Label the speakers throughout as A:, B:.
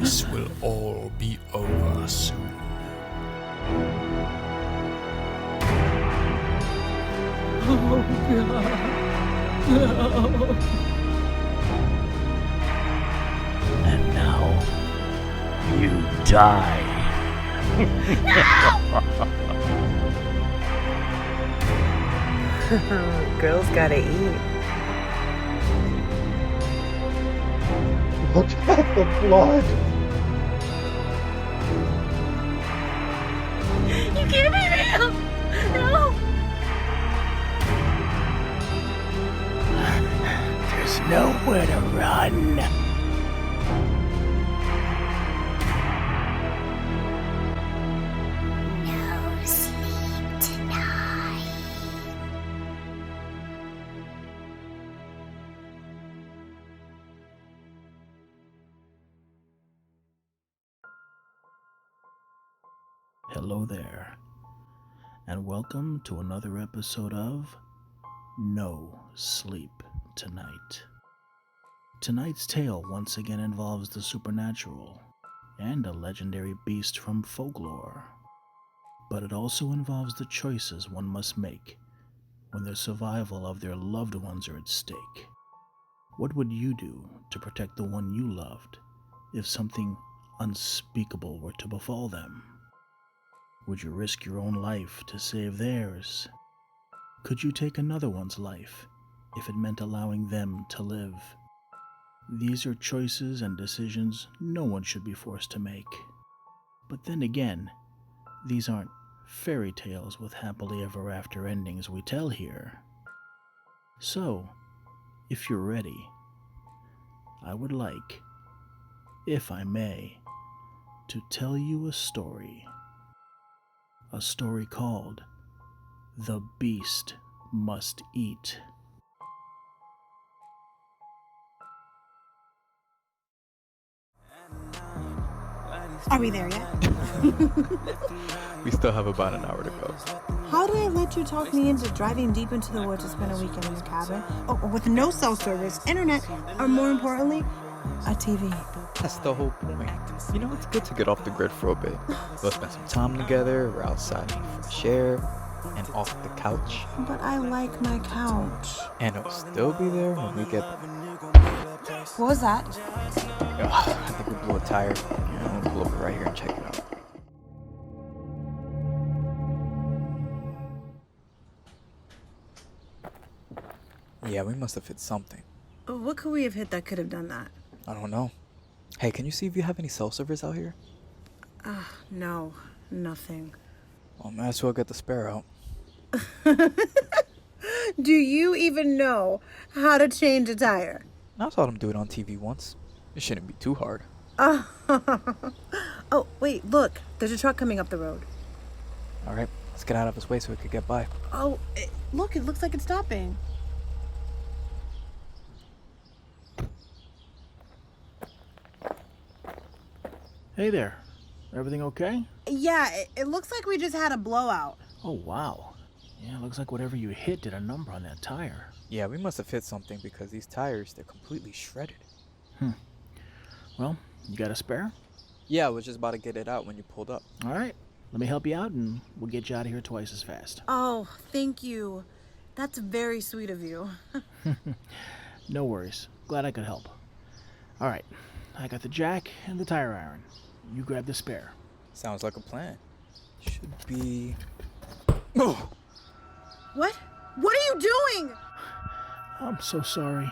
A: This will all be over soon.
B: Oh, God. No.
C: And now, you die.
D: Girls gotta eat.
E: Look at the blood.
B: You can't be real. No.
C: There's nowhere to run.
F: No sleep tonight.
C: Hello there, and welcome to another episode of No Sleep Tonight. Tonight's tale once again involves the supernatural and a legendary beast from folklore, but it also involves the choices one must make when the survival of their loved ones are at stake. What would you do to protect the one you loved if something unspeakable were to befall them? Would you risk your own life to save theirs? Could you take another one's life if it meant allowing them to live? These are choices and decisions no one should be forced to make. But then again, these aren't fairy tales with happily ever after endings we tell here. So, if you're ready, I would like, if I may, to tell you a story. A story called The Beast Must Eat.
G: Are we there yet?
H: We still have about an hour to go.
G: How did I let you talk me into driving deep into the woods to spend a weekend in the cabin? Oh, with no cell service, internet, or more importantly, a TV.
H: That's the whole point. You know, it's good to get off the grid for a bit. We'll spend some time together. We're outside in fresh air and off the couch.
G: But I like my couch.
H: And it'll still be there when we get...
G: What was that?
H: Ugh, I think we blew a tire. I'm gonna pull over right here and check it out. Yeah, we must have hit something.
G: What could we have hit that could have done that?
H: I don't know. Hey, can you see if you have any cell service out here?
G: No, nothing.
H: Well, might as well get the spare out.
G: Do you even know how to change a tire?
H: I saw them do it on TV once. It shouldn't be too hard.
G: Oh, wait, look. There's a truck coming up the road.
H: Alright, let's get out of his way so we could get by.
G: Oh, look, it looks like it's stopping.
C: Hey there, everything okay?
G: Yeah, it looks like we just had a blowout.
C: Oh wow. Yeah, looks like whatever you hit did a number on that tire.
H: Yeah, we must have hit something because these tires, they're completely shredded.
C: Well, you got a spare?
H: Yeah, I was just about to get it out when you pulled up.
C: Alright, let me help you out and we'll get you out of here twice as fast.
G: Oh, thank you. That's very sweet of you.
C: No worries. Glad I could help. Alright, I got the jack and the tire iron. You grab the spare.
H: Sounds like a plan. Should be... Oh!
G: What? What are you doing?
C: I'm so sorry.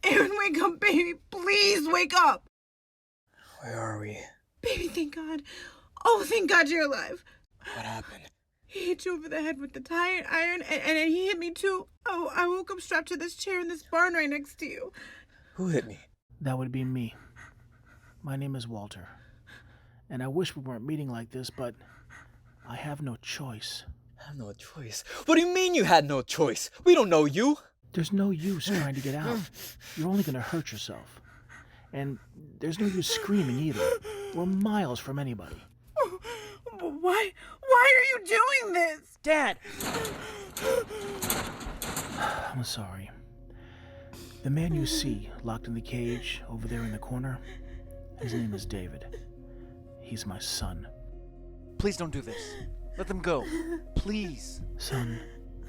G: Aaron, wake up, baby. Please wake up.
H: Where are we?
G: Baby, thank God. Oh, thank God you're alive.
H: What happened?
G: He hit you over the head with the tire iron, and then he hit me too. Oh, I woke up strapped to this chair in this barn right next to you.
H: Who hit me?
C: That would be me. My name is Walter. And I wish we weren't meeting like this, but I have no choice.
H: I have no choice. What do you mean you had no choice? We don't know you.
C: There's no use trying to get out. You're only going to hurt yourself. And there's no use screaming either. We're miles from anybody.
G: Why are you doing this?
C: Dad! I'm sorry. The man you see locked in the cage over there in the corner, his name is David. He's my son.
H: Please don't do this. Let them go. Please.
C: Son,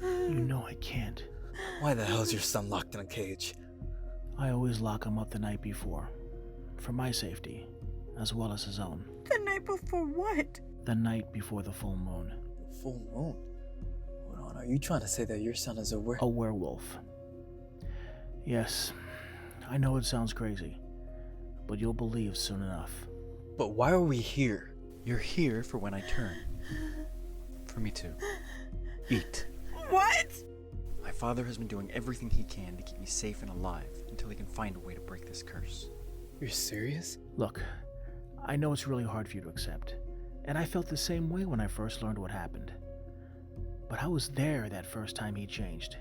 C: you know I can't.
H: Why the hell is your son locked in a cage?
C: I always lock him up the night before, for my safety, as well as his own.
G: The night before what?
C: The night before the full moon.
H: Full moon? Hold on, are you trying to say that your son is a
C: A werewolf. Yes, I know it sounds crazy, but you'll believe soon enough.
H: But why are we here? You're here for when I turn. For me too. Eat.
G: What?
E: My father has been doing everything he can to keep me safe and alive until he can find a way to break this curse.
H: You're serious?
C: Look, I know it's really hard for you to accept, and I felt the same way when I first learned what happened. But I was there that first time he changed.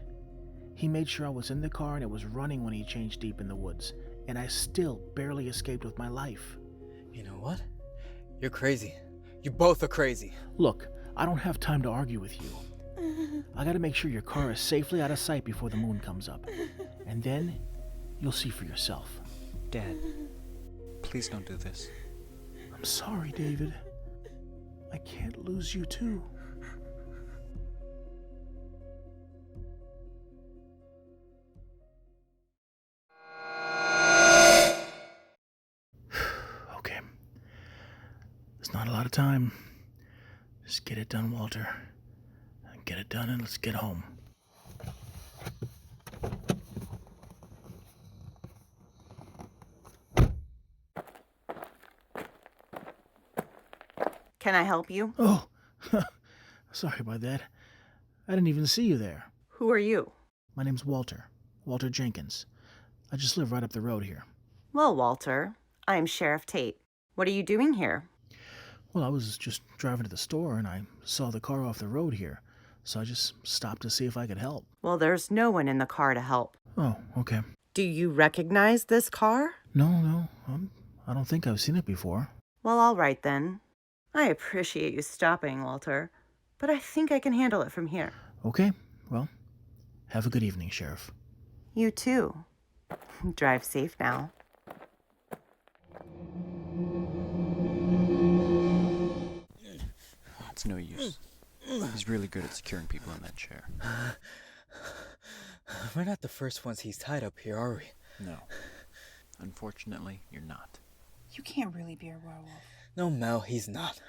C: He made sure I was in the car and it was running when he changed deep in the woods, and I still barely escaped with my life.
H: You know what? You're crazy. You both are crazy.
C: Look, I don't have time to argue with you. I gotta make sure your car is safely out of sight before the moon comes up, and then you'll see for yourself.
E: Dad, please don't do this.
C: I'm sorry, David. I can't lose you too. Okay. There's not a lot of time. Just get it done, Walter. Get it done and let's get home.
D: Can I help you?
C: Oh, sorry about that. I didn't even see you there.
D: Who are you?
C: My name's Walter. Walter Jenkins. I just live right up the road here.
D: Well, Walter, I'm Sheriff Tate. What are you doing here?
C: Well, I was just driving to the store and I saw the car off the road here. So I just stopped to see if I could help.
D: Well, there's no one in the car to help.
C: Oh, okay.
D: Do you recognize this car?
C: No, I don't think I've seen it before.
D: Well, all right then. I appreciate you stopping, Walter, but I think I can handle it from here.
C: Okay, well, have a good evening, Sheriff.
D: You too. Drive safe now.
E: It's no use. He's really good at securing people in that chair.
H: We're not the first ones he's tied up here, are we?
E: No. Unfortunately, you're not.
G: You can't really be a werewolf.
H: No, Mel, he's not.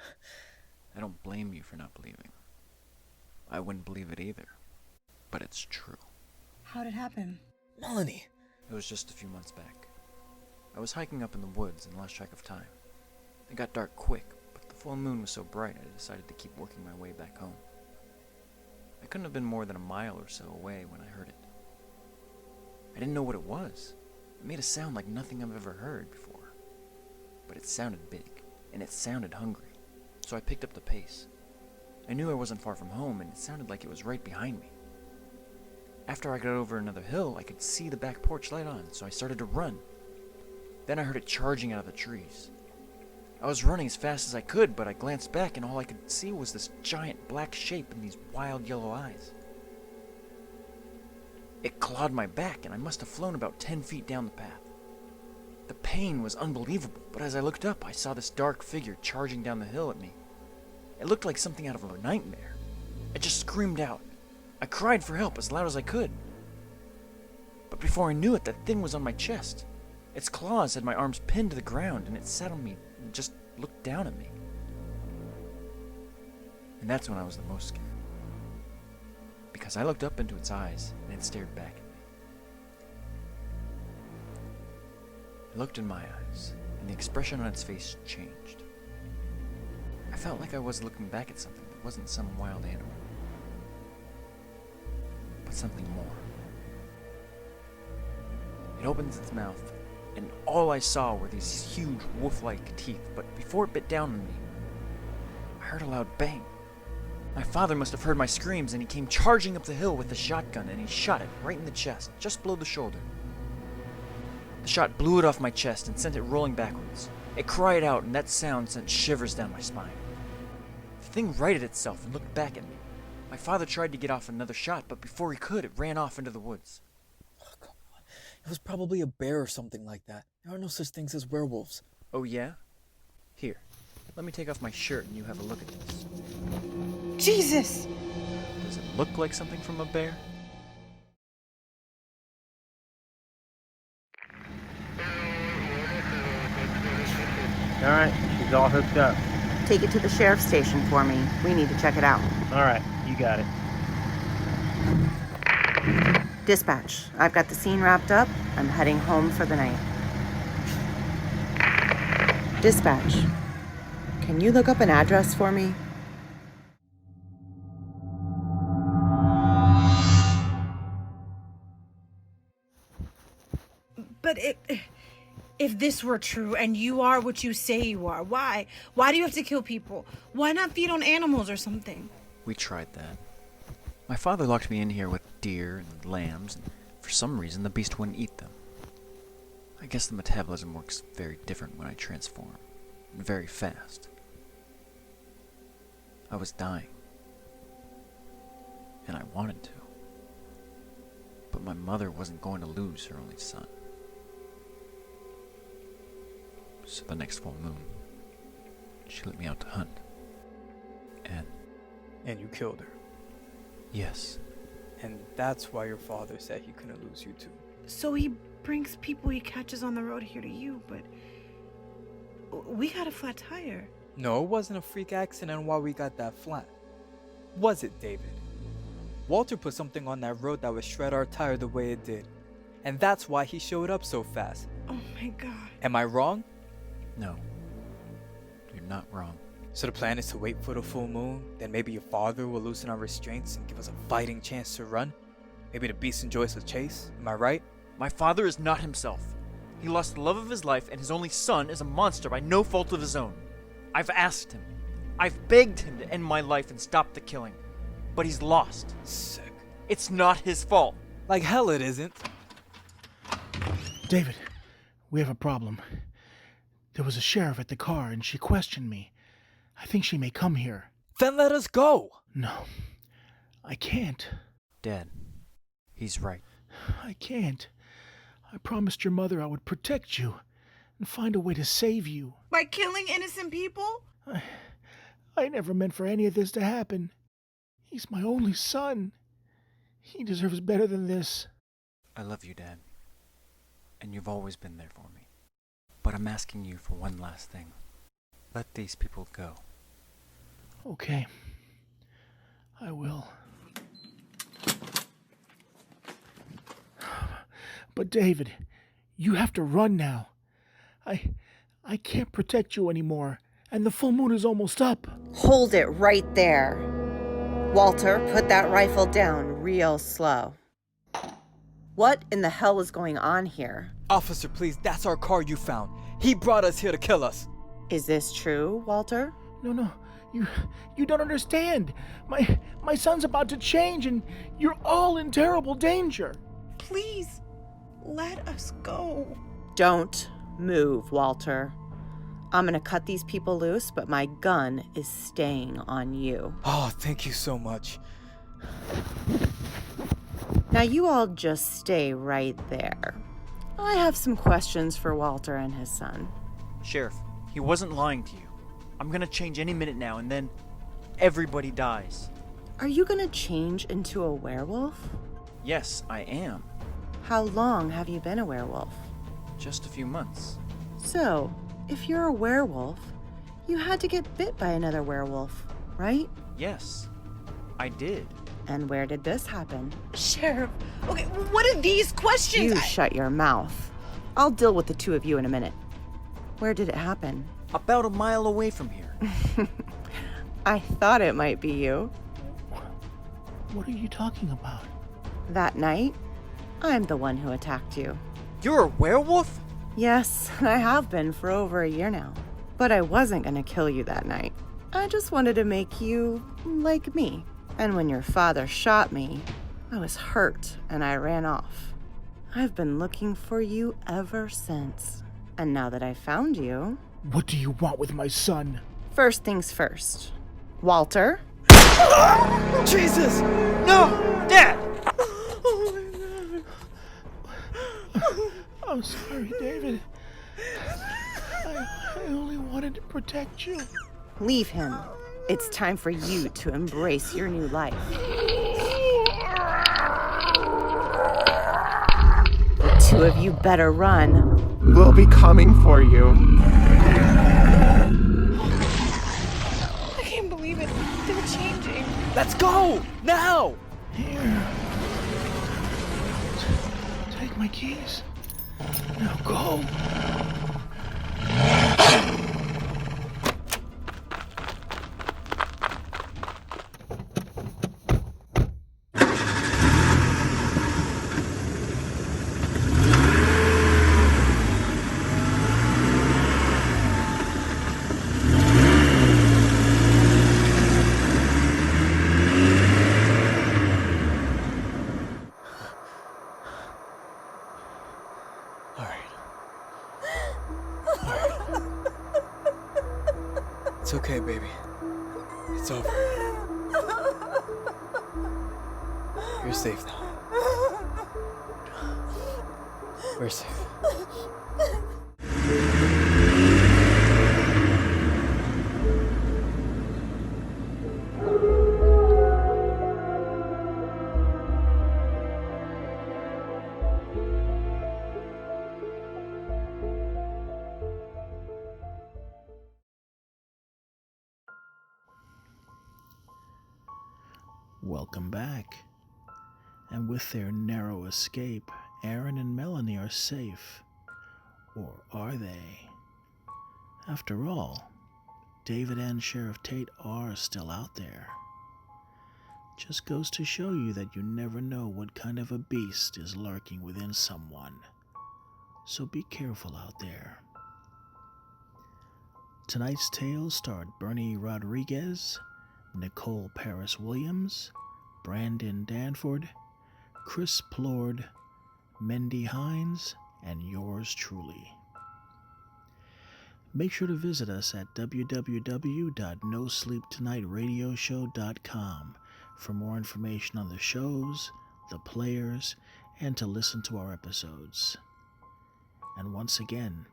E: I don't blame you for not believing. I wouldn't believe it either. But it's true.
G: How'd it happen?
H: Melanie!
E: It was just a few months back. I was hiking up in the woods and lost track of time. It got dark quick, but the full moon was so bright I decided to keep working my way back home. I couldn't have been more than a mile or so away when I heard it. I didn't know what it was. It made a sound like nothing I've ever heard before. But it sounded big, and it sounded hungry, so I picked up the pace. I knew I wasn't far from home, and it sounded like it was right behind me. After I got over another hill, I could see the back porch light on, so I started to run. Then I heard it charging out of the trees. I was running as fast as I could, but I glanced back and all I could see was this giant black shape and these wild yellow eyes. It clawed my back, and I must have flown about 10 feet down the path. The pain was unbelievable, but as I looked up, I saw this dark figure charging down the hill at me. It looked like something out of a nightmare. I just screamed out. I cried for help as loud as I could. But before I knew it, that thing was on my chest. Its claws had my arms pinned to the ground, and it sat on me and just looked down at me. And that's when I was the most scared. Because I looked up into its eyes, and it stared back at me. I looked in my eyes, and the expression on its face changed. I felt like I was looking back at something that wasn't some wild animal, but something more. It opens its mouth, and all I saw were these huge wolf-like teeth, but before it bit down on me, I heard a loud bang. My father must have heard my screams, and he came charging up the hill with the shotgun, and he shot it right in the chest, just below the shoulder. The shot blew it off my chest and sent it rolling backwards. It cried out, and that sound sent shivers down my spine. The thing righted itself and looked back at me. My father tried to get off another shot, but before he could, it ran off into the woods.
I: Oh, come on. It was probably a bear or something like that. There are no such things as werewolves.
E: Oh yeah? Here, let me take off my shirt and you have a look at this.
G: Jesus!
E: Does it look like something from a bear?
J: All right, she's all hooked up.
D: Take it to the sheriff's station for me. We need to check it out.
J: All right, you got it.
D: Dispatch, I've got the scene wrapped up. I'm heading home for the night. Dispatch, can you look up an address for me?
G: But if this were true and you are what you say you are, why? Why do you have to kill people? Why not feed on animals or something?
E: We tried that. My father locked me in here with deer and lambs, and for some reason the beast wouldn't eat them. I guess the metabolism works very different when I transform, and very fast. I was dying, and I wanted to. But my mother wasn't going to lose her only son. So the next full moon, she let me out to hunt.
I: And you killed her.
E: Yes.
I: And that's why your father said he couldn't lose you too.
G: So he brings people he catches on the road here to you, but we got a flat tire.
I: No, it wasn't a freak accident while we got that flat. Was it, David? Walter put something on that road that would shred our tire the way it did. And that's why he showed up so fast.
G: Oh my god.
I: Am I wrong?
E: No. You're not wrong.
I: So the plan is to wait for the full moon, then maybe your father will loosen our restraints and give us a fighting chance to run? Maybe the beast enjoys the chase? Am I right?
E: My father is not himself. He lost the love of his life, and his only son is a monster by no fault of his own. I've asked him. I've begged him to end my life and stop the killing. But he's lost.
I: Sick.
E: It's not his fault.
I: Like hell it isn't.
C: David, we have a problem. There was a sheriff at the car, and she questioned me. I think she may come here.
I: Then let us go!
C: No, I can't.
E: Dad, he's right.
C: I can't. I promised your mother I would protect you and find a way to save you.
G: By killing innocent people?
C: I never meant for any of this to happen. He's my only son. He deserves better than this.
E: I love you, Dad. And you've always been there for me. But I'm asking you for one last thing. Let these people go.
C: Okay. I will. But David, you have to run now. I can't protect you anymore, and the full moon is almost up.
D: Hold it right there. Walter, put that rifle down real slow. What in the hell is going on here?
I: Officer, please, that's our car you found. He brought us here to kill us.
D: Is this true, Walter?
C: No, you don't understand. My son's about to change, and you're all in terrible danger.
G: Please, let us go.
D: Don't move, Walter. I'm gonna cut these people loose, but my gun is staying on you.
I: Oh, thank you so much.
D: Now you all just stay right there. I have some questions for Walter and his son.
E: Sheriff, he wasn't lying to you. I'm gonna change any minute now, and then everybody dies.
D: Are you gonna change into a werewolf?
E: Yes, I am.
D: How long have you been a werewolf?
E: Just a few months.
D: So, if you're a werewolf, you had to get bit by another werewolf, right?
E: Yes, I did.
D: And where did this happen?
G: Sheriff, okay, what are these questions?
D: You shut your mouth. I'll deal with the two of you in a minute. Where did it happen?
E: About a mile away from here.
D: I thought it might be you.
C: What are you talking about?
D: That night, I'm the one who attacked you.
E: You're a werewolf?
D: Yes, I have been for over a year now. But I wasn't gonna kill you that night. I just wanted to make you like me. And when your father shot me, I was hurt and I ran off. I've been looking for you ever since. And now that I found you...
C: What do you want with my son?
D: First things first. Walter?
I: Jesus! No! Dad!
C: I'm sorry, David. I only wanted to protect you.
D: Leave him. It's time for you to embrace your new life. The two of you better run.
K: We'll be coming for you.
G: I can't believe it. They're changing.
I: Let's go! Now!
C: Here. Take my keys. Now go.
I: It's okay, baby. It's over. You're safe now. We're safe.
C: Welcome back. And with their narrow escape, Aaron and Melanie are safe. Or are they? After all, David and Sheriff Tate are still out there. Just goes to show you that you never know what kind of a beast is lurking within someone. So be careful out there. Tonight's tale starred Bernie Rodriguez, Nicole Paris Williams, Brandon Danford, Chris Plord, Mendy Hines, and yours truly. Make sure to visit us at www.nosleeptonightsradioshow.com for more information on the shows, the players, and to listen to our episodes. And once again,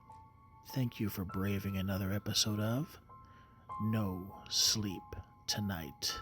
C: thank you for braving another episode of No Sleep Tonight.